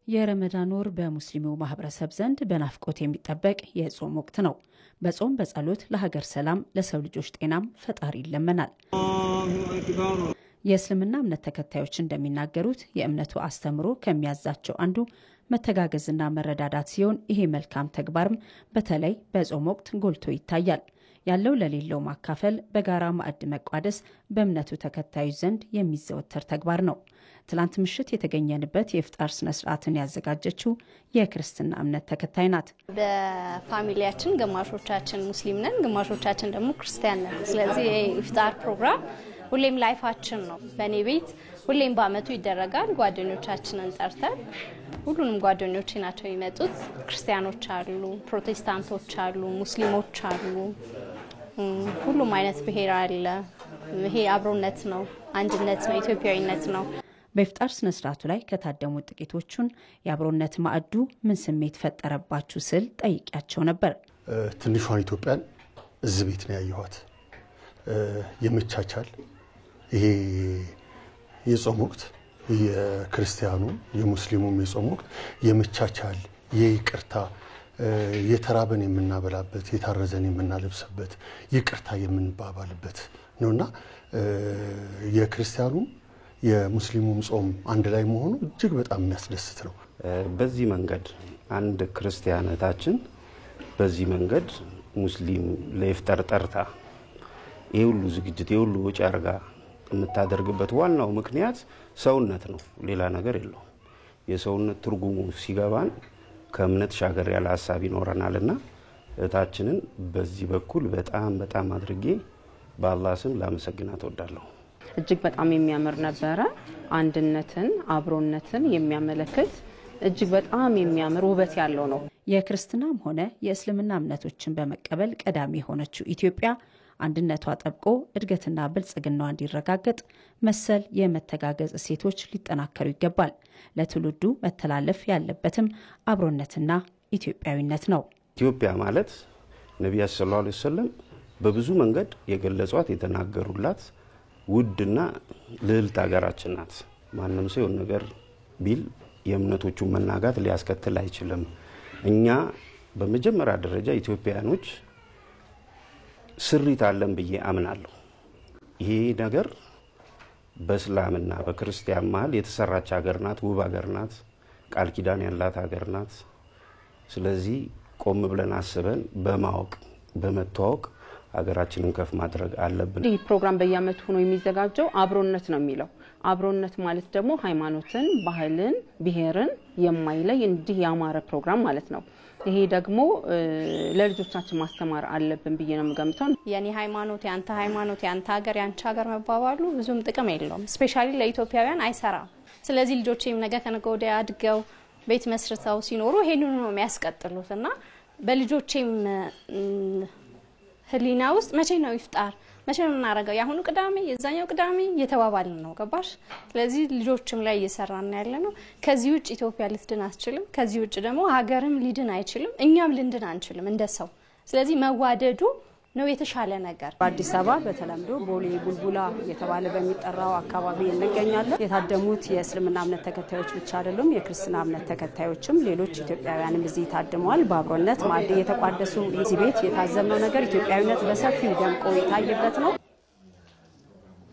የረመዳን ወር በሙስሊሙ ማህበረሰብ ዘንድ በናፍቆት የሚጠበቅ የጾም ወቅት ነው። በጾም በጸሎት ለሀገር ሰላም፣ ለሰው ልጆች ጤናም ፈጣሪ ይለመናል። የእስልምና እምነት ተከታዮች እንደሚናገሩት የእምነቱ አስተምሮ ከሚያዛቸው አንዱ መተጋገዝና መረዳዳት ሲሆን ይሄ መልካም ተግባርም በተለይ በጾም ወቅት ጎልቶ ይታያል። ያለው ለሌለው ማካፈል፣ በጋራ ማዕድ መቋደስ በእምነቱ ተከታዮች ዘንድ የሚዘወተር ተግባር ነው። ትላንት ምሽት የተገኘንበት የኢፍጣር ስነ ስርዓትን ያዘጋጀችው የክርስትና እምነት ተከታይ ናት። በፋሚሊያችን ግማሾቻችን ሙስሊም ነን፣ ግማሾቻችን ደግሞ ክርስቲያን ነን። ስለዚህ የኢፍጣር ፕሮግራም ሁሌም ላይፋችን ነው። በእኔ ቤት ሁሌም በአመቱ ይደረጋል። ጓደኞቻችንን ጠርተን ሁሉንም ጓደኞቼ ናቸው የሚመጡት። ክርስቲያኖች አሉ፣ ፕሮቴስታንቶች አሉ፣ ሙስሊሞች አሉ፣ ሁሉም አይነት ብሔር አለ። ይሄ አብሮነት ነው፣ አንድነት ነው፣ ኢትዮጵያዊነት ነው። በኢፍጣር ስነ ስርዓቱ ላይ ከታደሙት ጥቂቶቹን የአብሮነት ማዕዱ ምን ስሜት ፈጠረባችሁ ስል ጠይቂያቸው ነበር። ትንሿን ኢትዮጵያን እዚህ ቤት ነው ያየኋት። የመቻቻል ይሄ የጾም ወቅት የክርስቲያኑ የሙስሊሙም የጾም ወቅት የመቻቻል የይቅርታ የተራበን የምናበላበት የታረዘን የምናለብስበት ይቅርታ የምንባባልበት ነውና የክርስቲያኑ የሙስሊሙም ጾም አንድ ላይ መሆኑ እጅግ በጣም የሚያስደስት ነው። በዚህ መንገድ አንድ ክርስቲያነታችን በዚህ መንገድ ሙስሊም ለኢፍጣር ጠርታ ይሄ ሁሉ ዝግጅት ይሄ ሁሉ ወጪ አርጋ የምታደርግበት ዋናው ምክንያት ሰውነት ነው፣ ሌላ ነገር የለው። የሰውነት ትርጉሙ ሲገባን ከእምነት ሻገር ያለ ሐሳብ ይኖረናልና እታችንን በዚህ በኩል በጣም አድርጌ በአላህ ስም ላመሰግናት እወዳለሁ። እጅግ በጣም የሚያምር ነበረ። አንድነትን፣ አብሮነትን የሚያመለክት እጅግ በጣም የሚያምር ውበት ያለው ነው። የክርስትናም ሆነ የእስልምና እምነቶችን በመቀበል ቀዳሚ የሆነችው ኢትዮጵያ አንድነቷ ጠብቆ እድገትና ብልጽግናዋ እንዲረጋገጥ መሰል የመተጋገዝ እሴቶች ሊጠናከሩ ይገባል። ለትውልዱ መተላለፍ ያለበትም አብሮነትና ኢትዮጵያዊነት ነው። ኢትዮጵያ ማለት ነብዩ ሰለላሁ ዐለይሂ ወሰለም በብዙ መንገድ የገለጿት የተናገሩላት ውድና ልዕልት ሀገራችን ናት። ማንም ሰው ነገር ቢል የእምነቶቹ መናጋት ሊያስከትል አይችልም። እኛ በመጀመሪያ ደረጃ ኢትዮጵያኖች ስሪት አለን ብዬ አምናለሁ። ይሄ ነገር በእስላምና በክርስቲያን መሀል የተሰራች ሀገር ናት፣ ውብ ሀገር ናት፣ ቃል ኪዳን ያላት ሀገር ናት። ስለዚህ ቆም ብለን አስበን በማወቅ በመተዋወቅ ሀገራችንን ከፍ ማድረግ አለብን። ይህ ፕሮግራም በየአመቱ ሆኖ የሚዘጋጀው አብሮነት ነው የሚለው። አብሮነት ማለት ደግሞ ሃይማኖትን፣ ባህልን፣ ብሔርን የማይለይ እንዲህ ያማረ ፕሮግራም ማለት ነው። ይሄ ደግሞ ለልጆቻችን ማስተማር አለብን ብዬ ነው የምገምተው። የኔ ሃይማኖት ያንተ ሃይማኖት፣ ያንተ ሀገር ያንቺ ሀገር መባባሉ ብዙም ጥቅም የለውም። ስፔሻሊ ለኢትዮጵያውያን አይሰራም። ስለዚህ ልጆቼም ነገ ከነገ ወዲያ አድገው ቤት መስርተው ሲኖሩ ይሄንን ነው የሚያስቀጥሉትና በልጆቼም ህሊና ውስጥ መቼ ነው ይፍጣር፣ መቼ ነው እናረጋው፣ ያሁኑ ቅዳሜ የዛኛው ቅዳሜ እየተባባልን ነው። ገባሽ? ስለዚህ ልጆችም ላይ እየሰራን ያለነው ከዚህ ውጭ ኢትዮጵያ ልትድን አትችልም። ከዚህ ውጭ ደግሞ ሀገርም ሊድን አይችልም፣ እኛም ልንድን አንችልም እንደ ሰው። ስለዚህ መዋደዱ ነው የተሻለ ነገር። በአዲስ አበባ በተለምዶ ቦሌ ቡልቡላ እየተባለ በሚጠራው አካባቢ እንገኛለን። የታደሙት የእስልምና እምነት ተከታዮች ብቻ አይደሉም፣ የክርስትና እምነት ተከታዮችም ሌሎች ኢትዮጵያውያንም እዚህ ታድመዋል። በአብሮነት ማዕድ የተቋደሱ እዚህ ቤት የታዘብነው ነገር ኢትዮጵያዊነት በሰፊው ደምቆ የታየበት ነው።